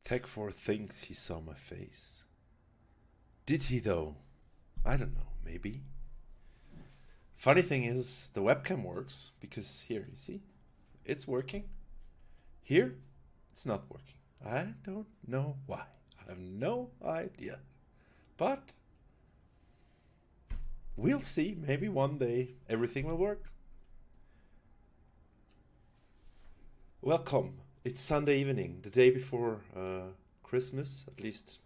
Tech4 thinks he saw my face. Did he though? I don't know, maybe. Funny thing is, the webcam works, because here, you see? It's working. Here, it's not working. I don't know why. I have no idea. But we'll see. Maybe one day everything will work. Welcome. It's Sunday evening, the day before Christmas. At least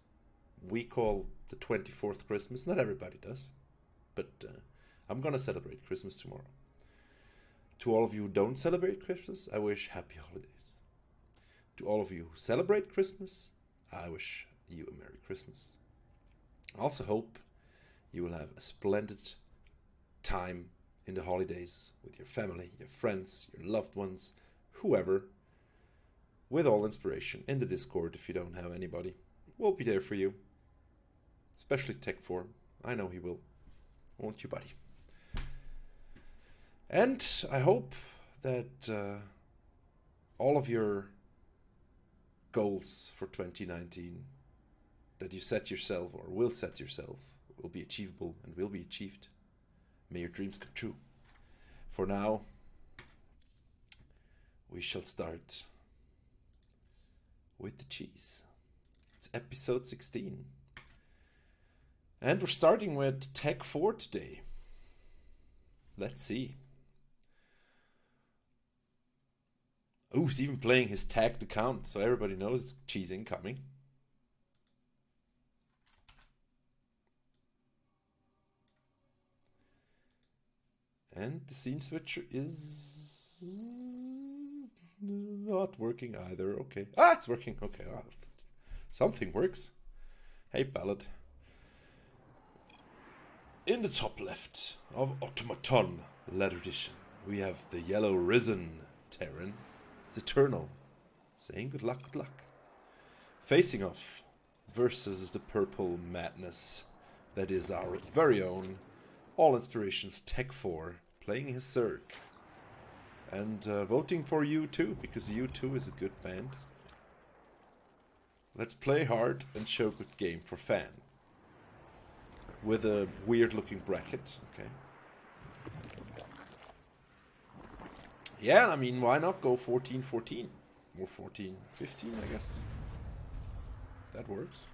we call the 24th Christmas. Not everybody does. But I'm gonna celebrate Christmas tomorrow. To all of you who don't celebrate Christmas, I wish happy holidays. To all of you who celebrate Christmas, I wish you a Merry Christmas. I also hope you will have a splendid time in the holidays with your family, your friends, your loved ones, whoever, with all inspiration in the Discord if you don't have anybody. We'll be there for you. Especially Tech4. I know he will. Won't you, buddy? And I hope that all of your goals for 2019 that you set yourself or will set yourself will be achievable and will be achieved. May your dreams come true. For now, we shall start with the cheese. It's episode 16. And we're starting with Tech4 today. Let's see. Oh, he's even playing his tagged account, so everybody knows it's cheese incoming. And the scene switcher is not working either. Okay. Ah, it's working. Okay. Ah, something works. Hey, ballad. In the top left of Automaton Leather Edition, we have the yellow risen Terran. It's Eternal, saying good luck, good luck. Facing off versus the purple madness that is our very own All Inspirations Tech4, playing his Zerg. And voting for U2, because U2 is a good band. Let's play hard and show good game for fan. With a weird looking bracket, okay. Yeah, I mean, why not go 14-14? Or 14-15, I guess. That works.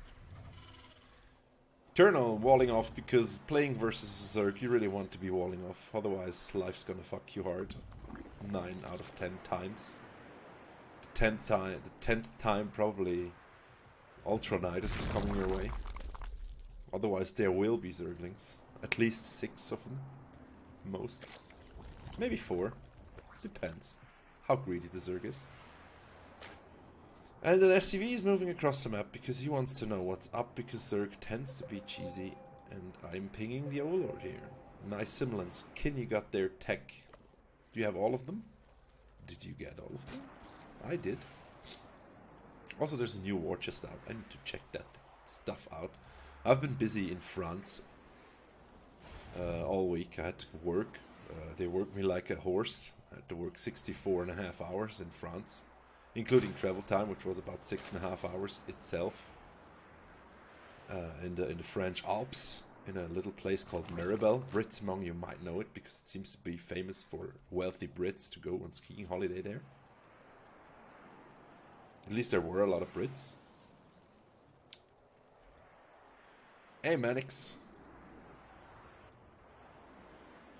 Eternal walling off, because playing versus Zerg, you really want to be walling off. Otherwise, life's gonna fuck you hard. 9 out of 10 times. The 10th time, probably Ultra Nidus is coming your way. Otherwise, there will be Zerglings. At least 6 of them. Most. Maybe 4. Depends how greedy the Zerg is. And an SCV is moving across the map because he wants to know what's up, because Zerg tends to be cheesy. And I'm pinging the Overlord here. Nice semblance. Kin, you got their tech. Do you have all of them? Did you get all of them? I did. Also, there's a new war chest out. I need to check that stuff out. I've been busy in France all week. I had to work. They worked me like a horse. I had to work 64.5 hours in France, including travel time, which was about 6.5 hours itself. In the French Alps, in a little place called Mirabel. Brits among you might know it, because it seems to be famous for wealthy Brits to go on skiing holiday there. At least there were a lot of Brits. Hey, Manix.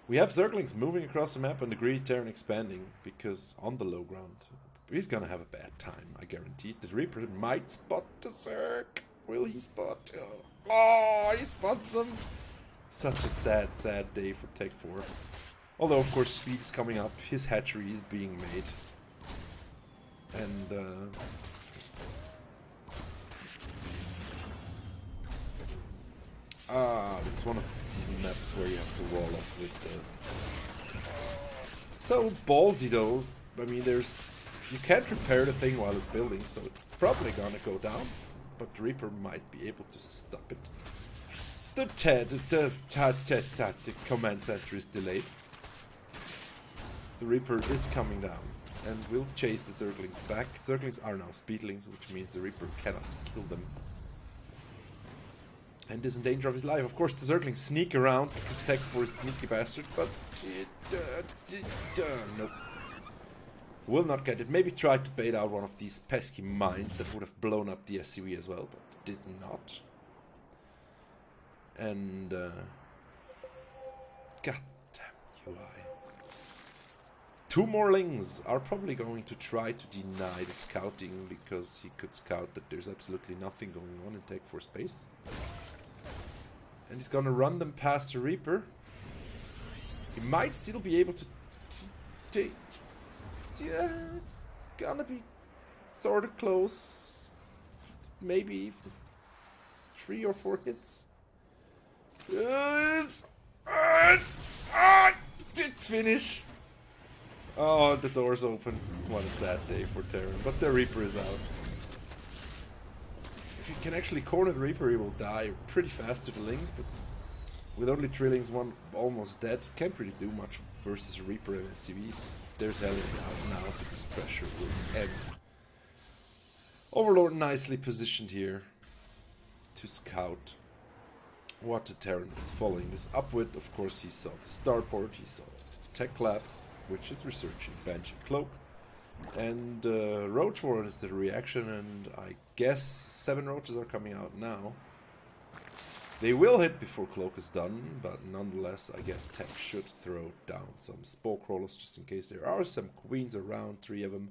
We have Zerglings moving across the map and the greedy Terran expanding, because on the low ground, he's gonna have a bad time, I guarantee. The Reaper might spot the Zerg. Will he spot? Oh, he spots them. Such a sad, sad day for Tech4. Although, of course, speed is coming up. His hatchery is being made. And, it's one of these maps where you have to wall up with the... So ballsy though. I mean, you can't repair the thing while it's building, so it's probably gonna go down. But the Reaper might be able to stop it. The command center is delayed. The Reaper is coming down. and will chase the Zerglings back. Zerglings are now Speedlings, which means the Reaper cannot kill them. And is in danger of his life. Of course, the Zerglings sneak around because Tech 4 is sneaky bastard, but nope. Will not get it. Maybe tried to bait out one of these pesky mines that would have blown up the SCV as well, but did not. And god damn UI. 2 more Lings are probably going to try to deny the scouting because he could scout that there's absolutely nothing going on in Tech 4 space. And he's gonna run them past the Reaper. He might still be able to take... Yeah, it's gonna be sort of close. Maybe 3 or 4 hits. Did finish. Oh, the door's open. What a sad day for Terran. But the Reaper is out. If you can actually corner the Reaper, he will die pretty fast to the Lings, but with only 3 Lings, 1 almost dead, can't really do much versus Reaper and SCVs. There's Hellions out now, so this pressure will end. Overlord nicely positioned here to scout what the Terran is following this up with. Of course, he saw the starport, he saw the tech lab, which is researching Banshee Cloak. And Roach Warren is the reaction, and I guess 7 roaches are coming out now. They will hit before Cloak is done, but nonetheless, I guess Tech should throw down some Spore Crawlers just in case there are some Queens around, 3 of them.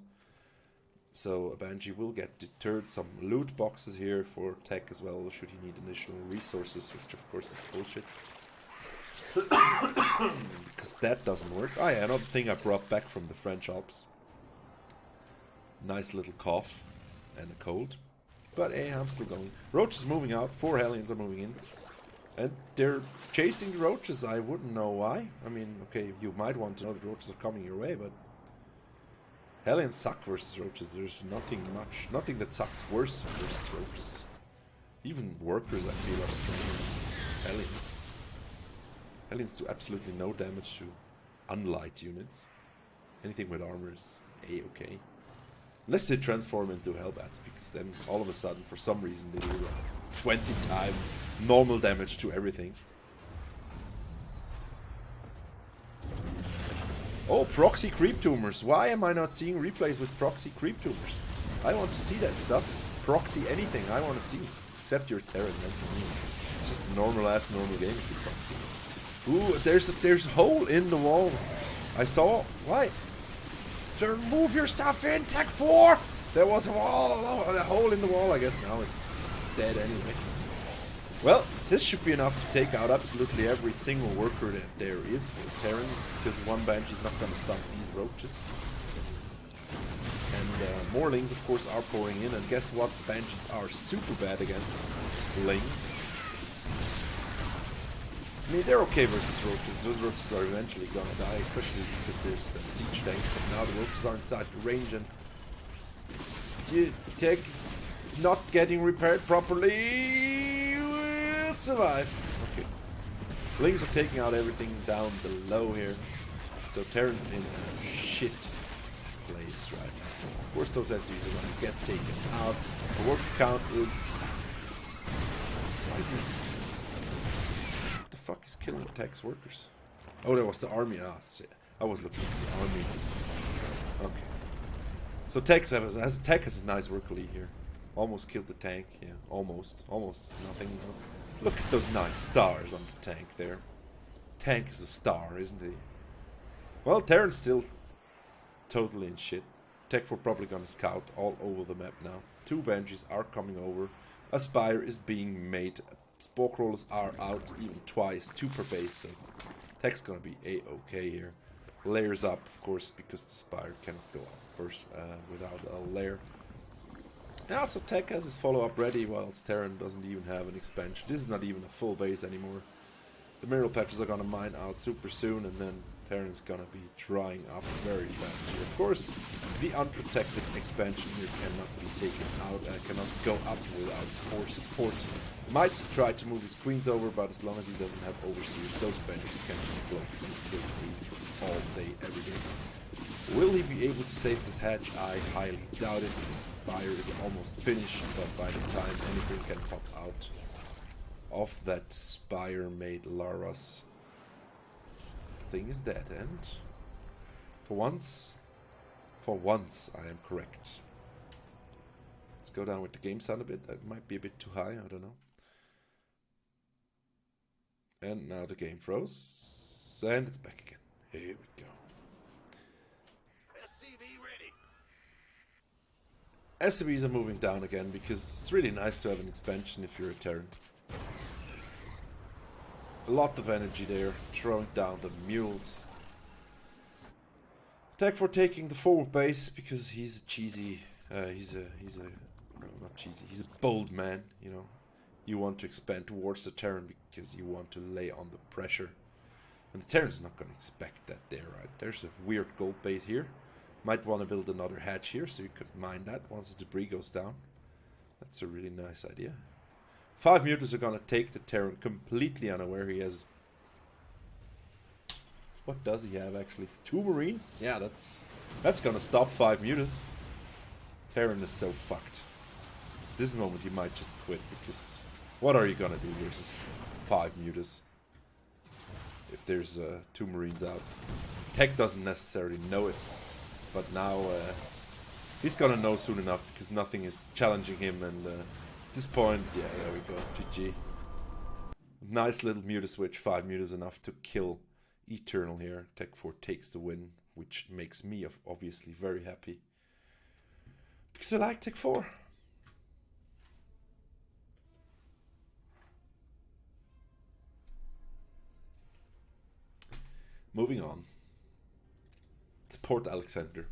So a Banshee will get deterred. Some loot boxes here for Tech as well, should he need additional resources, which of course is bullshit. Because that doesn't work. Oh yeah, another thing I brought back from the French Alps. Nice little cough and a cold. But hey, I'm still going. Roach is moving out, 4 Hellions are moving in. And they're chasing the roaches, I wouldn't know why. I mean, okay, you might want to know the roaches are coming your way, but... Hellions suck versus roaches, there's nothing that sucks worse versus roaches. Even workers, I feel, are stronger than Hellions. Hellions do absolutely no damage to unlight units. Anything with armor is A-okay. Unless they transform into Hellbats, because then all of a sudden, for some reason, they do 20 times normal damage to everything. Oh, proxy creep tumors. Why am I not seeing replays with proxy creep tumors? I want to see that stuff. Proxy anything, I want to see. Except your Terran, man. It's just a normal game if you proxy. Ooh, there's a hole in the wall. I saw. Why? Sir, move your stuff in, Tech 4! There was a wall, a hole in the wall. I guess now it's dead anyway. Well, this should be enough to take out absolutely every single worker that there is for Terran, because 1 Banshee's not going to stop these roaches. And more Lings, of course, are pouring in, and guess what? Banshees are super bad against Lings. I mean, they're okay versus roaches. Those roaches are eventually gonna die, especially because there's that siege tank. But now the roaches are inside the range, and Tech is not getting repaired properly. We'll survive. Okay. Lings are taking out everything down below here. So Terran's in a shit place right now. Of course, those SCVs are gonna get taken out. The worker count is... What the fuck is killing Tech's workers? Oh, that was the army. Ah, shit. I was looking at the army. Okay. So Tech has a nice worker lead here. Almost killed the tank. Yeah, almost. Almost nothing. Look at those nice stars on the tank there. Tank is a star, isn't he? Well, Terran's still totally in shit. Tech 4 probably gonna scout all over the map now. 2 Banshees are coming over. A Spire is being made. Spore Crawlers are out even twice. 2 per base. So Tech's gonna be A-okay here. Layers up, of course, because the Spire cannot go up first without a layer. And also Tech has his follow-up ready, whilst Terran doesn't even have an expansion. This is not even a full base anymore. The mineral patches are gonna mine out super soon, and then Terran's gonna be drying up very fast here. Of course, the unprotected expansion here cannot be taken out, cannot go up without spore support. Might try to move his queens over, but as long as he doesn't have overseers, those Banshees can just blow all day, every day. Will he be able to save this hatch? I highly doubt it. The spire is almost finished, but by the time anything can pop out of that spire-made larvas, the thing is dead. And for once I am correct. Let's go down with the game sound a bit. That might be a bit too high, I don't know. And now the game froze, and it's back again. Here we go. SCVs are moving down again because it's really nice to have an expansion if you're a Terran. A lot of energy there, throwing down the mules. Tech for taking the forward base because he's a cheesy, no, not cheesy, he's a bold man, you know. You want to expand towards the Terran because you want to lay on the pressure. And the Terran's not going to expect that there, right? There's a weird gold base here. Might want to build another hatch here, so you could mine that once the debris goes down. That's a really nice idea. 5 mutas are gonna take the Terran completely unaware. He has... What does he have, actually? 2 Marines? Yeah, that's gonna stop 5 mutas. Terran is so fucked. At this moment, he might just quit, because... What are you gonna do versus 5 mutas? If there's 2 Marines out. Tech doesn't necessarily know it. But now he's gonna know soon enough because nothing is challenging him, and at this point, yeah, there we go, GG. Nice little muta switch, 5 mutas enough to kill Eternal here. Tech 4 takes the win, which makes me obviously very happy because I like Tech 4. Moving on. It's Port Alexander.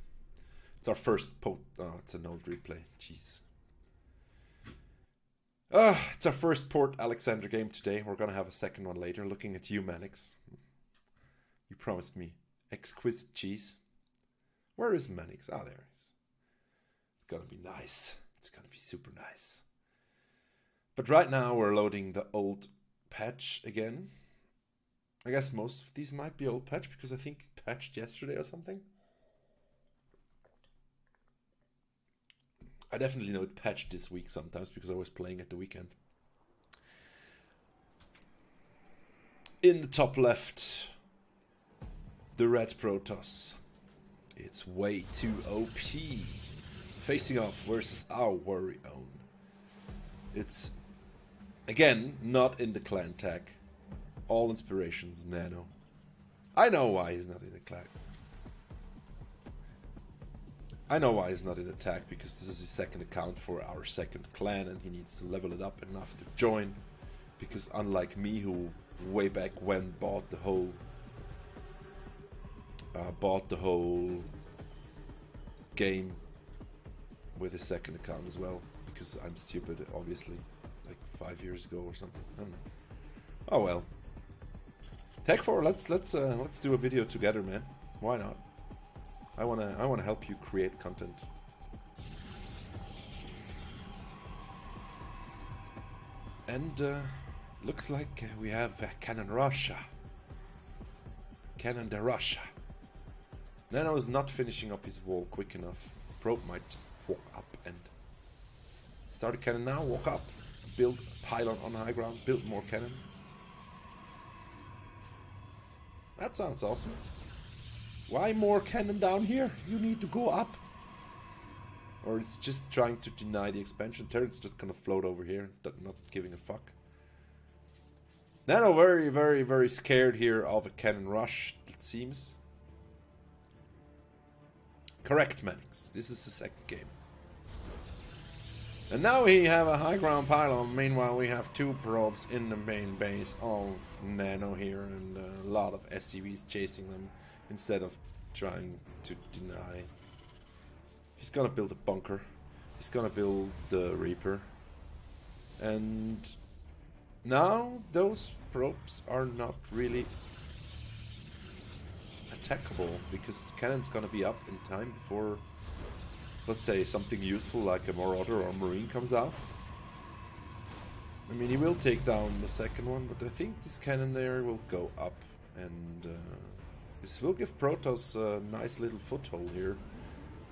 It's our first oh, it's an old replay. Jeez. It's our first Port Alexander game today. We're gonna have a second one later. Looking at you, Mannix. You promised me exquisite cheese. Where is Mannix? Ah, there he is. It's gonna be nice. It's gonna be super nice. But right now we're loading the old patch again. I guess most of these might be old patch because I think it patched yesterday or something. I definitely know it patched this week sometimes because I was playing at the weekend. In the top left, the Red Protoss. It's way too OP. Facing off versus our very own. It's, again, not in the clan tag. All inspirations, Nano. I know why he's not in the clan. I know why he's not in attack, because this is his second account for our second clan and he needs to level it up enough to join. Because unlike me, who way back when bought the whole game with his second account as well, because I'm stupid, obviously, like 5 years ago or something. I don't know. Oh well. Tech 4, let's do a video together, man. Why not? I wanna help you create content. And looks like we have Cannon Russia. Cannon de Russia. Nano is not finishing up his wall quick enough. Probe might just walk up and start a cannon now. Walk up, build a pylon on high ground, build more cannon. That sounds awesome. Why more cannon down here? You need to go up. Or it's just trying to deny the expansion. Turret's just gonna float over here, not giving a fuck. Nano very, very, very scared here of a cannon rush, it seems. Correct, Mannix. This is the second game. And now we have a high ground pylon. Meanwhile, we have 2 probes in the main base of Nano here, and a lot of SCVs chasing them instead of trying to deny. He's gonna build a bunker. He's gonna build the Reaper. And now those probes are not really attackable because the cannon's gonna be up in time before, let's say, something useful like a Marauder or a Marine comes out. I mean, he will take down the second one, but I think this cannon there will go up and This will give Protoss a nice little foothold here.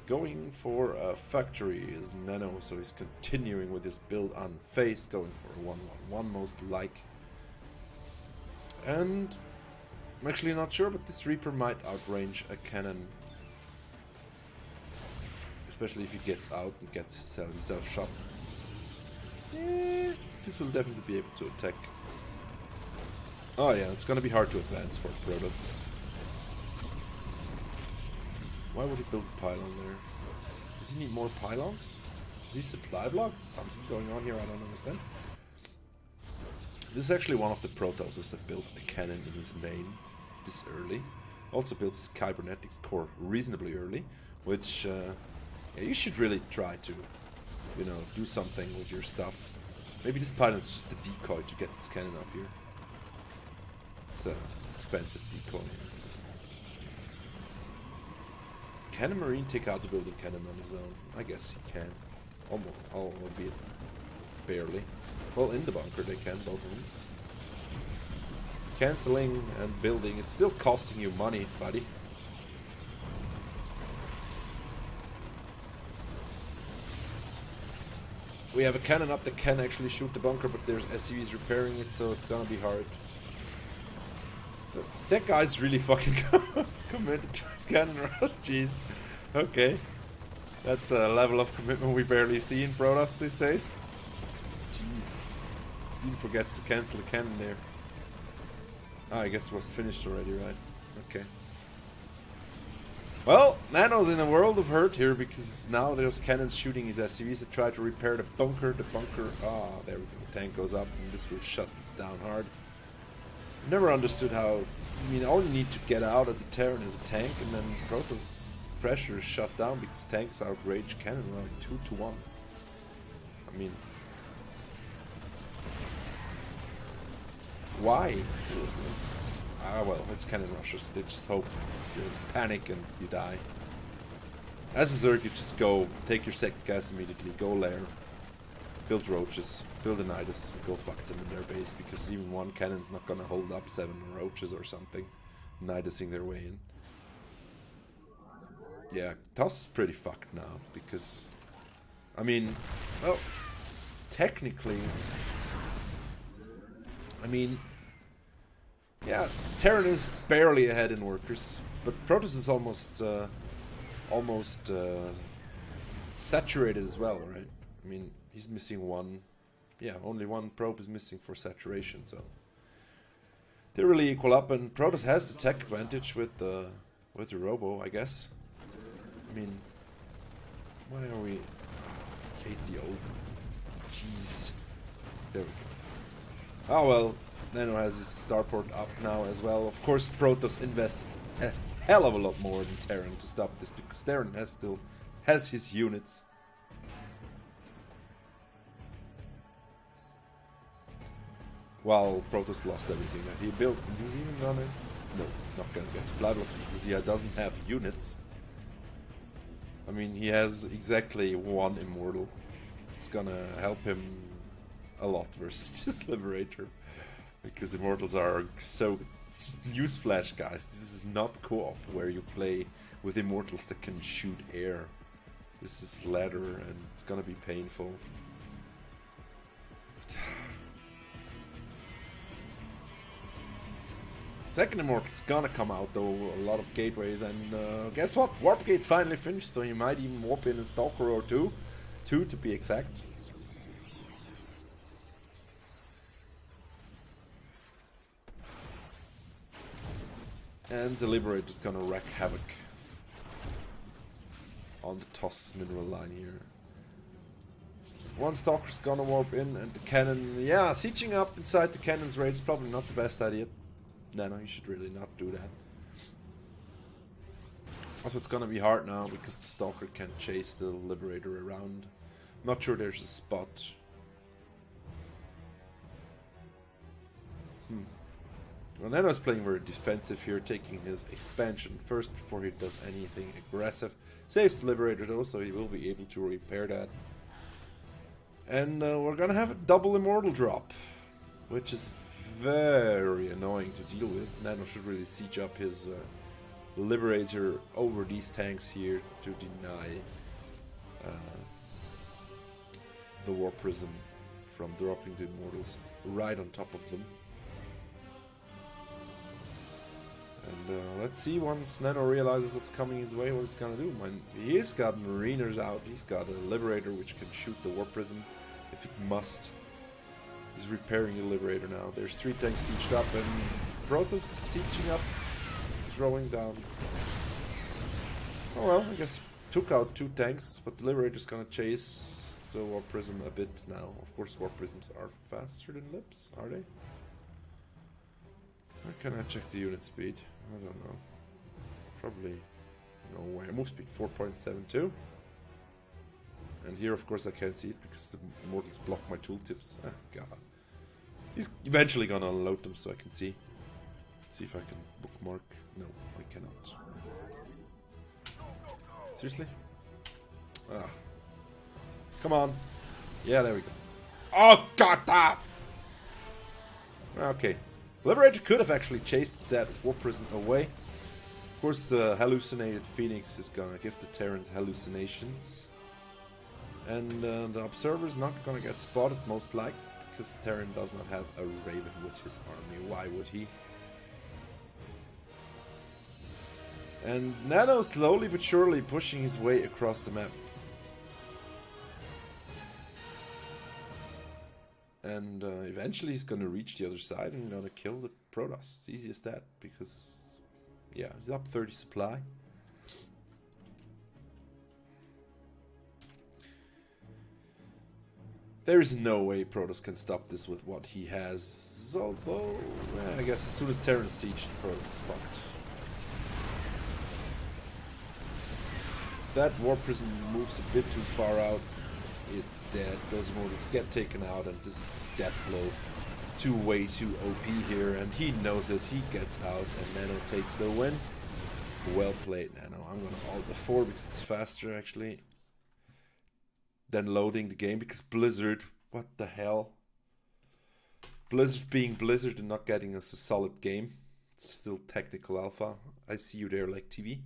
Going for a factory is Nano, so he's continuing with his build unfazed, going for a 1-1-1 most like. And I'm actually not sure, but this Reaper might outrange a cannon. Especially if he gets out and gets himself shot. This will definitely be able to attack. Oh yeah, it's gonna be hard to advance for Protoss. Why would he build a pylon there? Does he need more pylons? Is he supply block? Something going on here I don't understand. This is actually one of the Protosses that builds a cannon in his main this early. Also builds his cybernetics core reasonably early, which yeah, you should really try to, you know, do something with your stuff. Maybe this pylon is just a decoy to get this cannon up here. It's an expensive decoy. Can a Marine take out the building cannon on his own? I guess he can. Almost, albeit barely. Well, in the bunker they can, both of them. Cancelling and building, it's still costing you money, buddy. We have a cannon up that can actually shoot the bunker, but there's SUVs repairing it, so it's gonna be hard. That guy's really fucking committed to his cannon rush, jeez. Okay. That's a level of commitment we barely see in Protoss these days. Jeez. Even forgets to cancel the cannon there. Ah, I guess it was finished already, right? Okay. Well, Nano's in a world of hurt here because now there's cannons shooting his SUVs to try to repair the bunker. The bunker, there we go. Tank goes up and this will shut this down hard. Never understood how, I mean, all you need to get out as a Terran is a tank, and then Protoss pressure is shut down because tanks outrage cannon like 2-1. I mean, why? Ah, well, it's cannon rushers. They just hope you panic and you die. As a Zerg, you just go, take your second gas immediately, go lair, build roaches, build a Nidus, go fuck them in their base, because even one cannon's not gonna hold up 7 roaches or something, Nidusing their way in. Yeah, TOS is pretty fucked now, because, I mean, well, technically, I mean, yeah, Terran is barely ahead in workers, but Protoss is almost saturated as well, right? I mean, he's missing one. Yeah, only one probe is missing for saturation, so they really equal up. And Protoss has the tech advantage with the Robo, I guess. I mean, why are we? Oh, KTO. Jeez. There we go. Oh well, Nano has his starport up now as well. Of course, Protoss invests a hell of a lot more than Terran to stop this, because Terran still has his units. While Protoss lost everything that he built. He's even gonna... No, not gonna get Splat because he doesn't have units. I mean, he has exactly one Immortal. It's gonna help him a lot versus this Liberator. Because Immortals are so... Newsflash, guys. This is not co-op where you play with Immortals that can shoot air. This is ladder and it's gonna be painful. Second Immortal's gonna come out though, a lot of gateways, and guess what? Warp Gate finally finished, so you might even warp in a Stalker or two to be exact. And the Liberator's gonna wreak havoc on the TOS mineral line here. One Stalker's gonna warp in, and the cannon, yeah, sieging up inside the cannon's raid is probably not the best idea. No, you should really not do that. Also, it's gonna be hard now because the Stalker can chase the Liberator around. Not sure there's a spot. Well, Nano's playing very defensive here, taking his expansion first before he does anything aggressive. Saves the Liberator though, so he will be able to repair that. And we're gonna have a double Immortal drop, which is very annoying to deal with. Nano should really siege up his Liberator over these tanks here to deny the War Prism from dropping the Immortals right on top of them. And let's see once Nano realizes what's coming his way, what he's gonna do. He's got Mariners out, he's got a Liberator which can shoot the War Prism if it must. He's repairing the Liberator now. There's 3 tanks sieged up, and Protoss sieging up, throwing down. Oh well, I guess he took out 2 tanks, but the Liberator's gonna chase the War Prism a bit now. Of course, War Prisms are faster than Lips, are they? How can I check the unit speed? I don't know. Probably no way. Move speed 4.72. And here, of course, I can't see it because the Immortals block my tooltips. Ah, God. He's eventually gonna unload them so I can see. Let's see if I can bookmark. No, I cannot. Seriously? Ah. Come on. Yeah, there we go. Oh, God! Ah! Okay. Liberator could have actually chased that War Prism away. Of course, the hallucinated Phoenix is gonna give the Terrans hallucinations. And the Observer is not gonna get spotted, most likely, because Terran does not have a Raven with his army. Why would he? And Nano slowly but surely pushing his way across the map. And eventually he's gonna reach the other side and gonna kill the Protoss. It's easy as that, because yeah, he's up 30 supply. There is no way Protoss can stop this with what he has. Although, I guess as soon as Terran siege, Protoss is fucked. That War Prism moves a bit too far out. It's dead. Those Immortals get taken out, and this is the death blow. Way too OP here, and he knows it. He gets out, and Nano takes the win. Well played, Nano. I'm gonna alt F4 because it's faster, actually, than loading the game, because Blizzard, what the hell? Blizzard being Blizzard and not getting us a solid game. It's still technical alpha. I see you there like TV.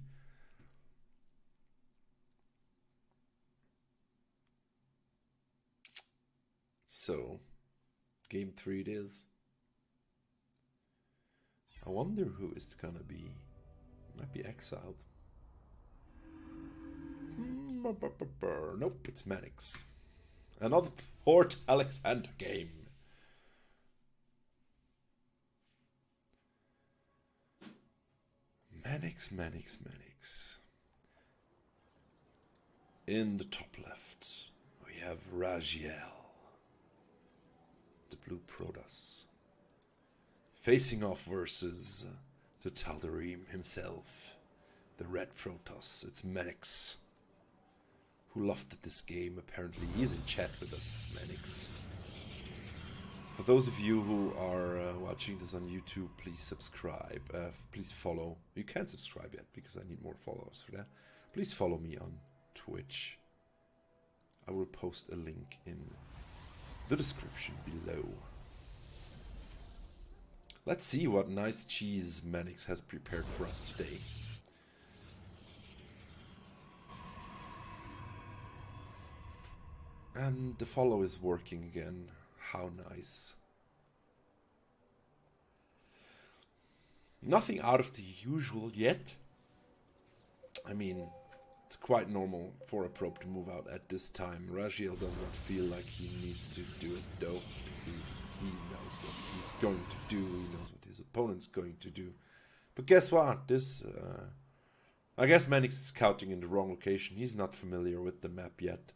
So, game 3 it is. I wonder who it's gonna be. Might be exiled. Nope, it's Mannix. Another Port Alexander game. Mannix. In the top left, we have Raziel, the blue Protoss, facing off versus the Tal'Darim himself, the red Protoss. It's Mannix, who loved this game. Apparently he's in chat with us, Mannix. For those of you who are watching this on YouTube, please subscribe, please follow. You can't subscribe yet because I need more followers for that. Please follow me on Twitch. I will post a link in the description below. Let's see what nice cheese Mannix has prepared for us today. And the follow is working again. How nice. Nothing out of the usual yet. I mean, it's quite normal for a probe to move out at this time. Raziel does not feel like he needs to do it though, because he knows what he's going to do, he knows what his opponent's going to do. But guess what? This, I guess Mannix is scouting in the wrong location. He's not familiar with the map yet.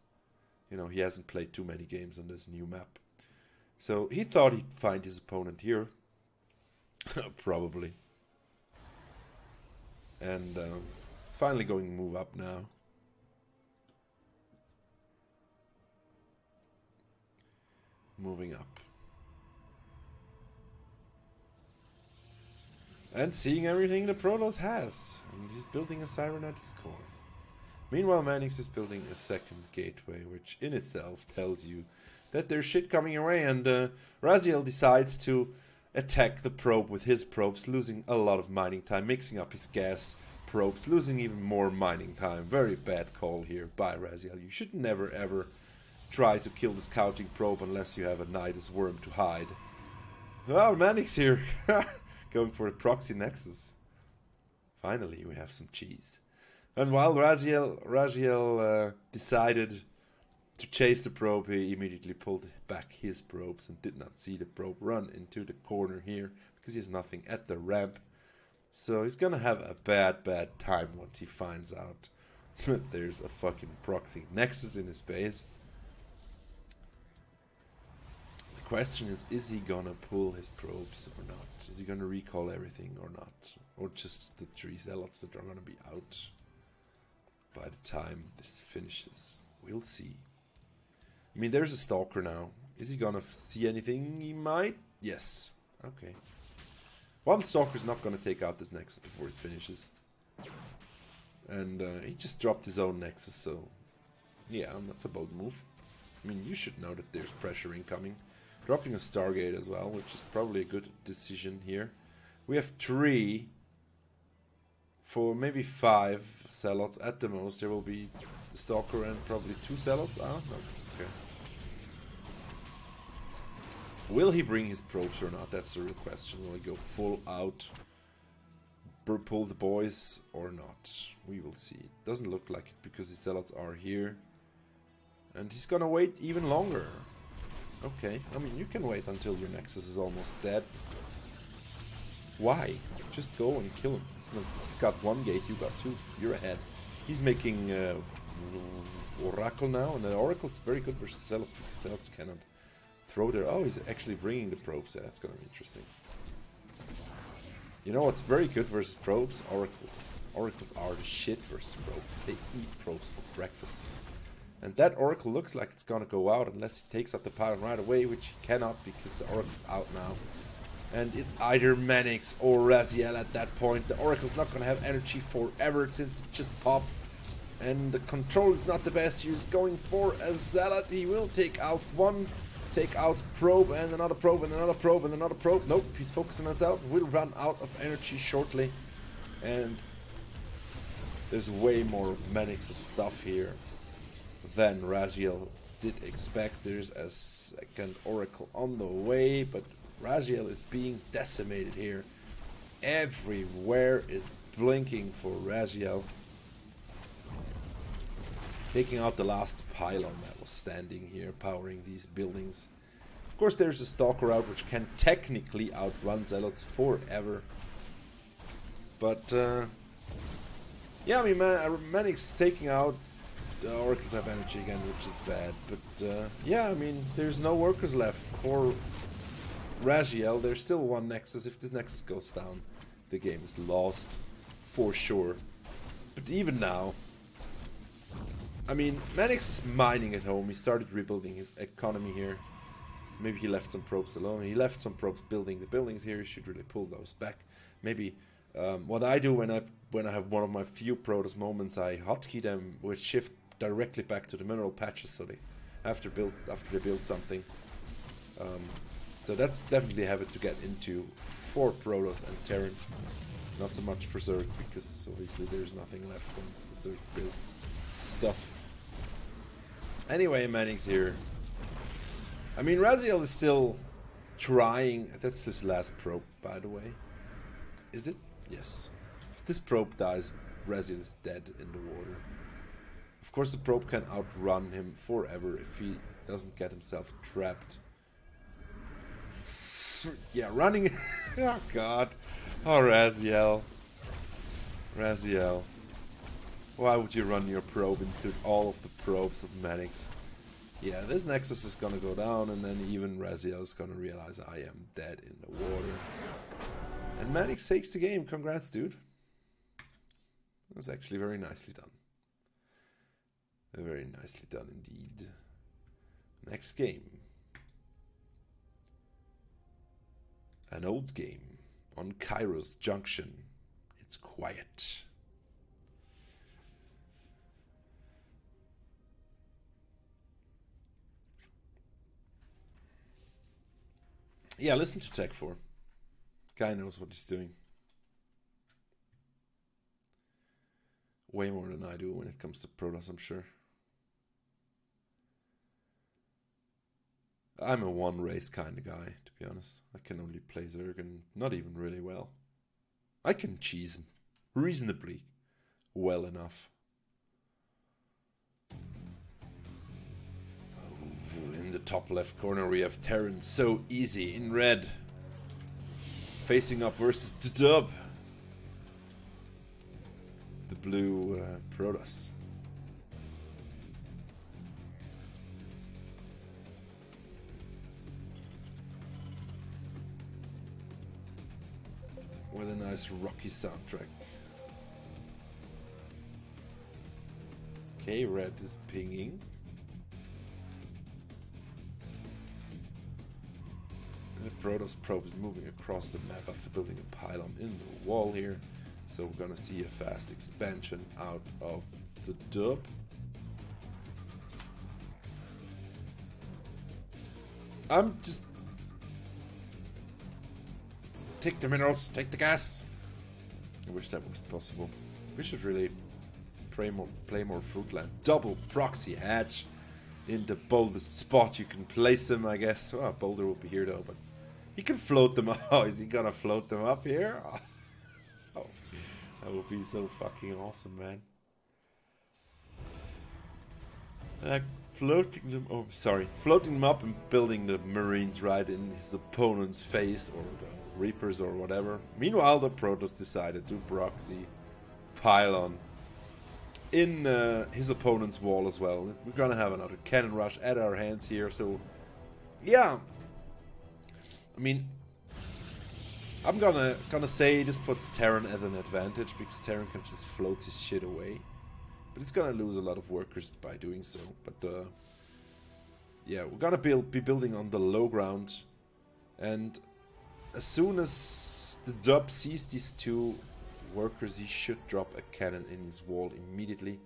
You know, he hasn't played too many games on this new map. So he thought he'd find his opponent here. Probably. And finally going to move up now. Moving up. And seeing everything the Protoss has. And he's building a Cybernetics core. Meanwhile, Mannix is building a second gateway, which in itself tells you that there's shit coming away. And Raziel decides to attack the probe with his probes, losing a lot of mining time, mixing up his gas, probes, losing even more mining time. Very bad call here by Raziel. You should never ever try to kill the scouting probe unless you have a Nidus worm to hide. Well, Manix here, going for a proxy nexus. Finally, we have some cheese. And while Raziel decided to chase the probe, he immediately pulled back his probes and did not see the probe run into the corner here because he has nothing at the ramp. So he's gonna have a bad time once he finds out that there's a fucking proxy nexus in his base. The question is he gonna pull his probes or not? Is he gonna recall everything or not? Or just the 3 zealots that are gonna be out by the time this finishes? We'll see. I mean, there's a stalker now. Is he gonna see anything? He might. Yes. Okay. One stalker's not gonna take out this nexus before it finishes. And he just dropped his own nexus, so yeah, that's a bold move. I mean, you should know that there's pressure incoming. Dropping a Stargate as well, which is probably a good decision here. We have 3 for maybe 5 zealots at the most. There will be the stalker and probably 2 zealots. I don't know. Okay. Will he bring his probes or not? That's the real question. Will he go full out, pull the boys or not? We will see. It doesn't look like it because the zealots are here. And he's gonna wait even longer. Okay, I mean, you can wait until your nexus is almost dead. Why? Just go and kill him. He's got 1 gate, you got 2. You're ahead. He's making Oracle now, and the Oracle's very good versus zealots because zealots cannot throw their... Oh, he's actually bringing the probes. Yeah, that's gonna be interesting. You know what's very good versus probes? Oracles. Oracles are the shit versus probes. They eat probes for breakfast. And that Oracle looks like it's gonna go out unless he takes out the pylon right away, which he cannot because the Oracle's out now. And it's either Manix or Raziel at that point. The Oracle's not gonna have energy forever since it just popped. And the control is not the best. He's going for a Zealot. He will take out 1, take out probe and another probe and another probe and another probe. Nope, he's focusing on Zealot. Will run out of energy shortly. And there's way more Manix's stuff here than Raziel did expect. There's a second Oracle on the way, but Raziel is being decimated here. Everywhere is blinking for Raziel. Taking out the last pylon that was standing here, powering these buildings. Of course, there's a Stalker out, which can technically outrun Zealots forever. But, yeah, I mean, Manix taking out the Oracles have energy again, which is bad. But, yeah, I mean, there's no workers left for Raziel. There's still 1 Nexus. If this Nexus goes down, the game is lost for sure. But even now, I mean, Manix is mining at home. He started rebuilding his economy here. Maybe he left some probes alone. He left some probes building the buildings here. He should really pull those back. Maybe what I do when I have one of my few Protoss moments, I hotkey them with shift directly back to the mineral patches, so they after they build something. So that's definitely a habit to get into for Protoss and Terran. Not so much for Zerg, because obviously there's nothing left once the Zerg builds stuff. Anyway, Manix here. I mean, Raziel is still trying. That's his last probe, by the way. Is it? Yes. If this probe dies, Raziel is dead in the water. Of course, the probe can outrun him forever if he doesn't get himself trapped. Yeah, running. Oh, God. Oh, Raziel. Raziel. Why would you run your probe into all of the probes of Manix? Yeah, this Nexus is gonna go down, and then even Raziel is gonna realize I am dead in the water. And Manix takes the game. Congrats, dude. That was actually very nicely done. Very nicely done indeed. Next game. An old game on Kairos Junction. It's quiet. Yeah, listen to Tech4. Guy knows what he's doing. way more than I do when it comes to Protoss, I'm sure. I'm a one race kind of guy, to be honest. I can only play Zerg and not even really well. I can cheese reasonably well enough. Oh, in the top left corner we have Terran, so easy, in red. Facing up versus the dub. The blue Protoss. With a nice rocky soundtrack. Okay, red is pinging. And the Protoss probe is moving across the map after building a pylon in the wall here. So we're gonna see a fast expansion out of the dub. I'm just... Take the minerals, take the gas. I wish that was possible. We should really play more Fruitland. Double proxy hatch in the boldest spot you can place them, I guess. Well, Boulder will be here though, but he can float them up. Oh, is he gonna float them up here? Oh, that would be so fucking awesome, man. Floating them up and building the Marines right in his opponent's face, or the Reapers or whatever. Meanwhile, the Protoss decided to proxy pylon in his opponent's wall as well. We're gonna have another cannon rush at our hands here, so yeah. I mean, I'm gonna say this puts Terran at an advantage because Terran can just float his shit away, but it's gonna lose a lot of workers by doing so. But yeah, we're gonna be building on the low ground, and as soon as the dub sees these two workers, he should drop a cannon in his wall immediately.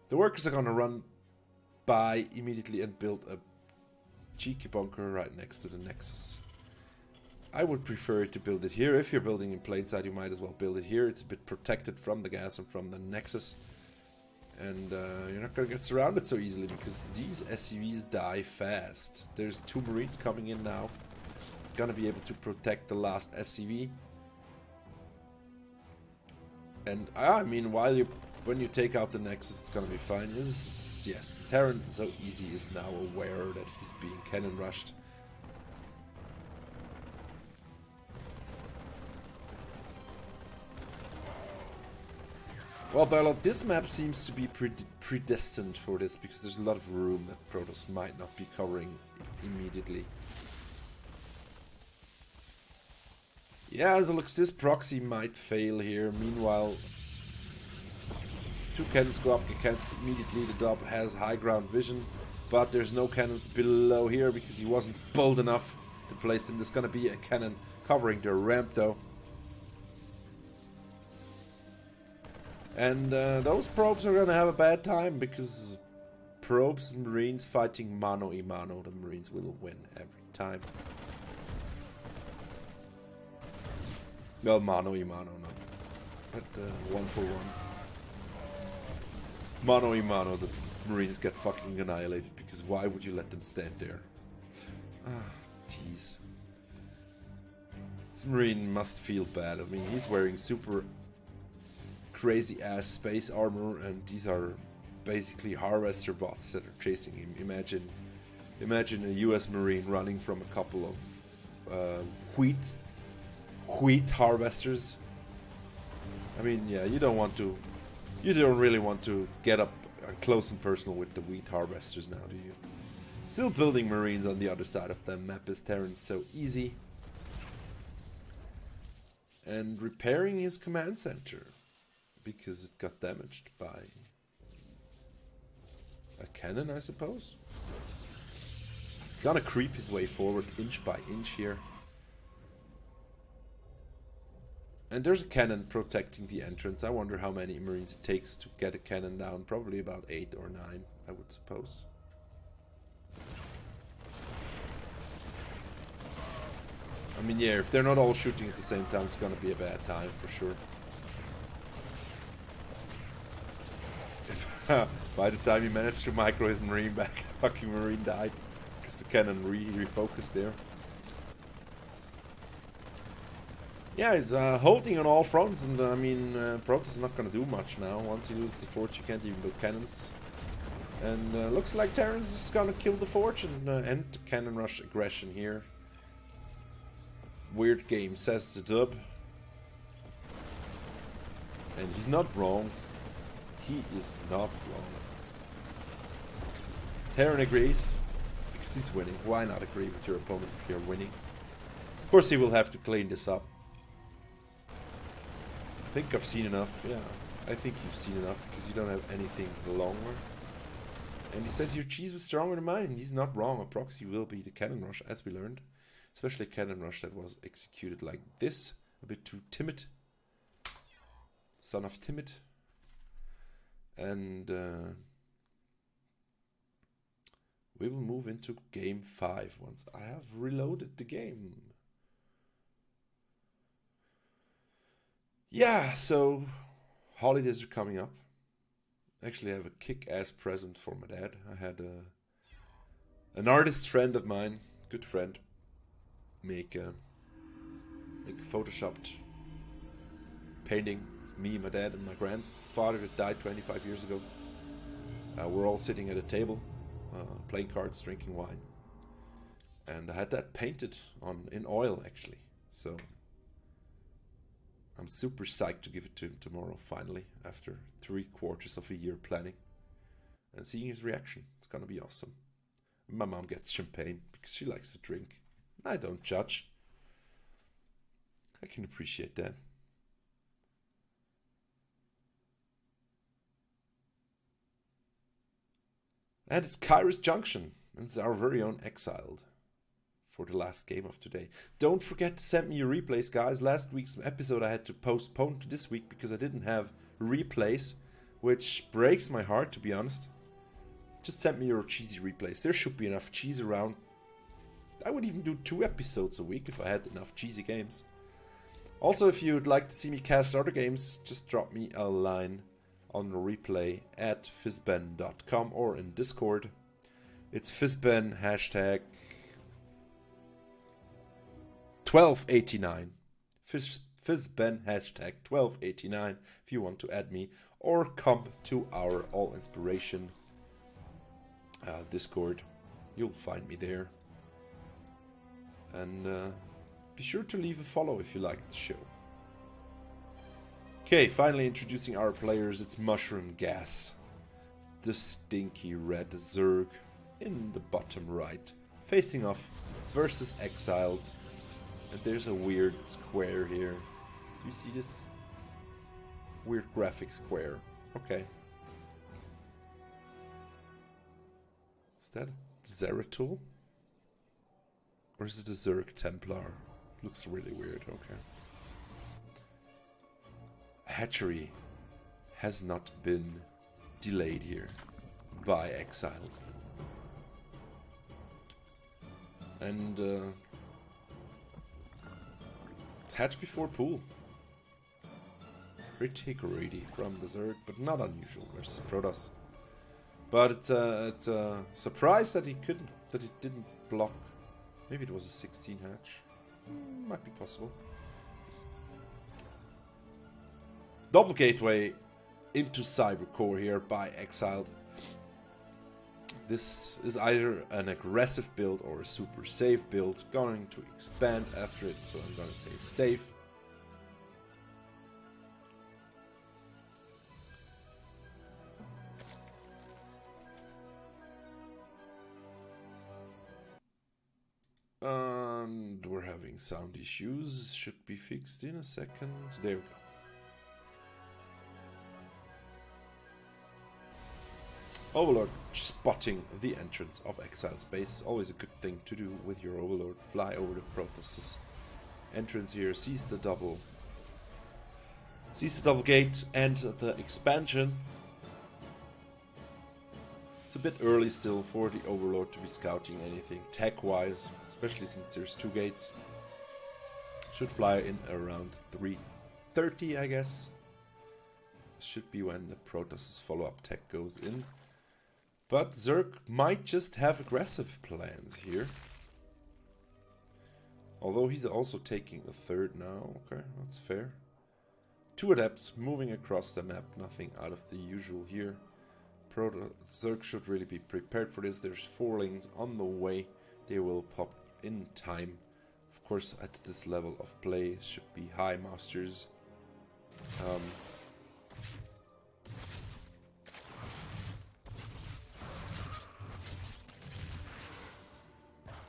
The workers are gonna run by immediately and build a cheeky bunker right next to the Nexus. I would prefer to build it here. If you're building in plain sight, you might as well build it here. It's a bit protected from the gas and from the Nexus. And you're not gonna get surrounded so easily because these SCVs die fast. There's 2 Marines coming in now. Gonna be able to protect the last SCV. And I mean, when you take out the Nexus, it's gonna be fine. Yes, Terran so easy is now aware that he's being cannon rushed. Well, Ballot, this map seems to be predestined for this because there's a lot of room that Protoss might not be covering immediately. Yeah, as it looks, this proxy might fail here. Meanwhile, 2 cannons go up against immediately. The dub has high ground vision, but there's no cannons below here because he wasn't bold enough to place them. There's gonna be a cannon covering the ramp though. And those probes are gonna have a bad time because probes and Marines fighting mano a mano. The Marines will win every time. Well, mano a mano, not. But 1-for-1. Mano a mano, the Marines get fucking annihilated because why would you let them stand there? Ah, jeez. This Marine must feel bad. I mean, he's wearing super crazy ass space armor, and these are basically harvester bots that are chasing him. Imagine a US Marine running from a couple of wheat harvesters. I mean, yeah, you don't really want to get up close and personal with the wheat harvesters now, do you? Still building Marines on the other side of the map is Terran's so easy. And repairing his command center because it got damaged by a cannon, I suppose. He's gonna creep his way forward inch by inch here. And there's a cannon protecting the entrance. I wonder how many Marines it takes to get a cannon down. Probably about 8 or 9, I would suppose. I mean, yeah, if they're not all shooting at the same time, it's gonna be a bad time for sure. By the time he managed to micro his marine back, the fucking marine died. Because the cannon refocused there. Yeah, it's holding on all fronts, and I mean, Protoss is not gonna do much now. Once he loses the fort, you can't even build cannons. And looks like Terrence is gonna kill the fort and end the cannon rush aggression here. Weird game, says the dub. And he's not wrong. He is not wrong. Terran agrees, because he's winning. Why not agree with your opponent if you're winning? Of course he will have to clean this up. I think I've seen enough, yeah. I think you've seen enough, because you don't have anything longer. And he says your cheese was stronger than mine, and he's not wrong. A proxy will be the cannon rush, as we learned. Especially a cannon rush that was executed like this. A bit too timid. Son of timid. And we will move into game 5 once I have reloaded the game. Yeah, so holidays are coming up. Actually, I have a kick-ass present for my dad. I had an artist friend of mine, good friend, make a photoshopped painting of me, my dad, and my grandfather that died 25 years ago. We're all sitting at a table, playing cards, drinking wine, and I had that painted in oil actually. So I'm super psyched to give it to him tomorrow, finally, after 3/4 of a year planning. And seeing his reaction, it's gonna be awesome. My mom gets champagne because she likes to drink. I don't judge. I can appreciate that. And it's Kairos Junction. And it's our very own Exiled for the last game of today. Don't forget to send me your replays, guys. Last week's episode I had to postpone to this week because I didn't have replays, which breaks my heart, to be honest. Just send me your cheesy replays. There should be enough cheese around. I would even do 2 episodes a week if I had enough cheesy games. Also, if you'd like to see me cast other games, just drop me a line on the replay at fizzben.com or in Discord. It's fizzben hashtag 1289. Fizzben hashtag 1289 if you want to add me, or come to our All Inspiration Discord. You'll find me there. And be sure to leave a follow if you like the show. Okay, finally introducing our players. It's Mushroom Gas, the stinky red Zerg in the bottom right, facing off versus Exiled. And there's a weird square here. Do you see this? Weird graphic square. Okay. Is that a Zeratul? Or is it a Zerg Templar? It looks really weird. Okay. Hatchery has not been delayed here by Exiled. And hatch before pool. Pretty greedy from the Zerg, but not unusual versus Protoss. But it's a surprise that he didn't block. Maybe it was a 16 hatch. Might be possible. Double gateway into Cybercore here by Exiled. This is either an aggressive build or a super safe build. Going to expand after it, so I'm gonna say safe. And we're having sound issues. Should be fixed in a second. There we go. Overlord spotting the entrance of Exile space. Always a good thing to do with your Overlord. Fly over the Protoss's entrance here. Sees the double gate and the expansion. It's a bit early still for the Overlord to be scouting anything tech-wise, especially since there's 2 gates. Should fly in around 3:30, I guess. should be when the Protoss's follow-up tech goes in. But Zerg might just have aggressive plans here. Although he's also taking a third now. Okay, that's fair. 2 adepts moving across the map. Nothing out of the usual here. Zerg should really be prepared for this. There's 4 lings on the way. They will pop in time. Of course, at this level of play, should be high masters.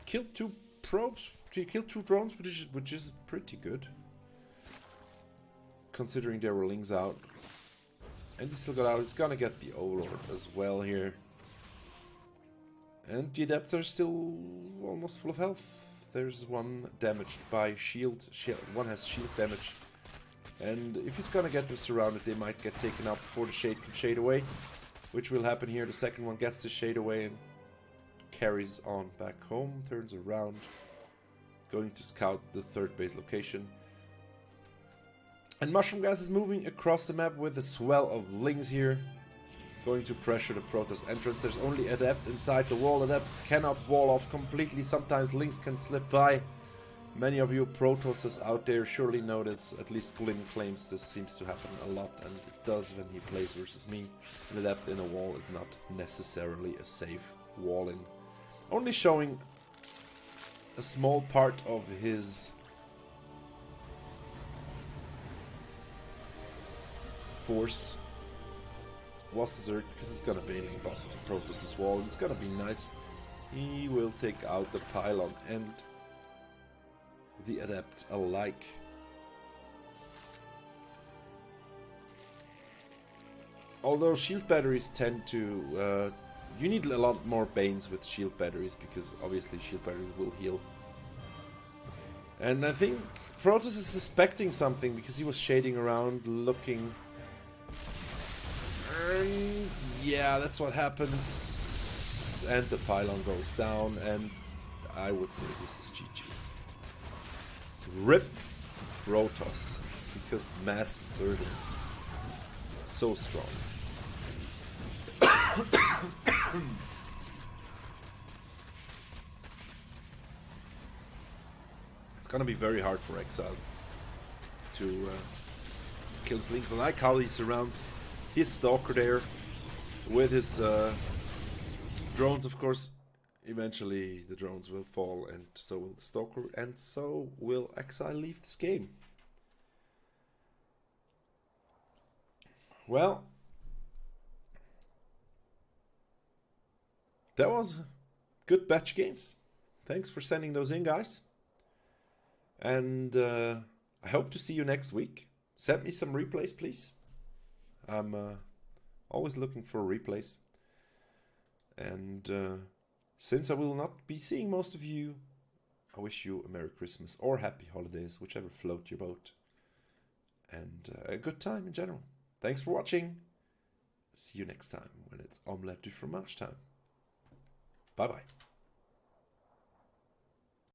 Killed 2 probes. He killed 2 drones, which is pretty good, considering there were lings out. And he still got out. He's gonna get the Overlord as well here. And the adepts are still almost full of health. There's 1 damaged by shield. 1 has shield damage. And if he's gonna get them surrounded, they might get taken out before the shade can shade away, which will happen here. The second one gets the shade away and carries on back home. Turns around, going to scout the 3rd base location. And Mushroom Gas is moving across the map with a swell of lings here, going to pressure the Protoss entrance. There's only Adept inside the wall. Adepts cannot wall off completely. Sometimes lings can slip by. Many of you Protosses out there surely know this. At least Glim claims this seems to happen a lot, and it does when he plays versus me. An Adept in a wall is not necessarily a safe wall-in. Only showing a small part of his force was Zerg, because he's gonna Baneling bust Protoss's wall. It's gonna be nice. He will take out the pylon and the adept alike. Although shield batteries tend to you need a lot more Banes with shield batteries, because obviously shield batteries will heal. And I think Protoss is suspecting something, because he was shading around looking. And yeah, that's what happens. And the pylon goes down, and I would say this is GG. RIP Protoss, because mass Zerglings so strong. It's gonna be very hard for Exile to kill Slings. I like how he surrounds his Stalker there with his drones, of course. Eventually the drones will fall, and so will the Stalker, and so will Exile leave this game. Well, that was good batch games. Thanks for sending those in, guys. And I hope to see you next week. Send me some replays, please. I'm always looking for replays. And since I will not be seeing most of you, I wish you a Merry Christmas or Happy Holidays, whichever float your boat. And a good time in general. Thanks for watching. See you next time when it's Omlette du Fromage time. Bye-bye.